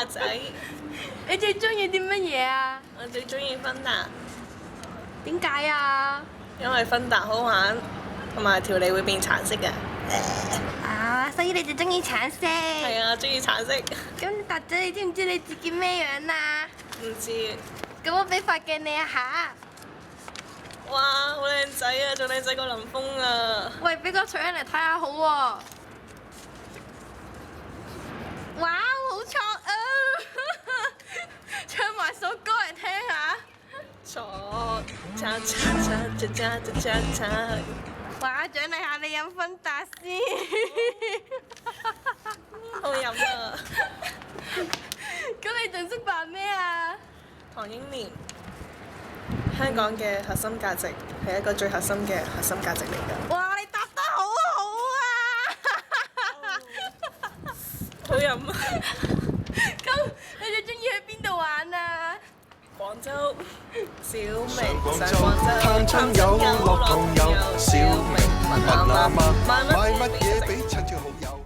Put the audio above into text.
仔。你最中意啲乜嘢啊？我最中意芬達，點解啊？因為芬達好玩，同埋條脷會變橙色嘅。啊，所以你就中意橙色。係啊，中意橙色。咁達仔，你知唔知你自己咩樣啊？唔知。咁我俾塊鏡你一下。哇，好靚仔啊，仲靚仔過林峰啊！喂，俾個隨人嚟睇下好喎。哇，好錯啊！唱埋首歌嚟聽下。錯，叉叉叉叉叉叉叉叉。哇，獎勵下你飲芬達先。好飲啊！咁你仲識扮咩啊？唐英年，香港嘅核心價值係一個最核心嘅核心價值嚟㗎。哇，你答得好好啊！好飲啊！咁你最中意去邊度玩啊？廣州，小明上上廣州，探親友，樂同遊，小明問阿媽買乜嘢俾親戚好友。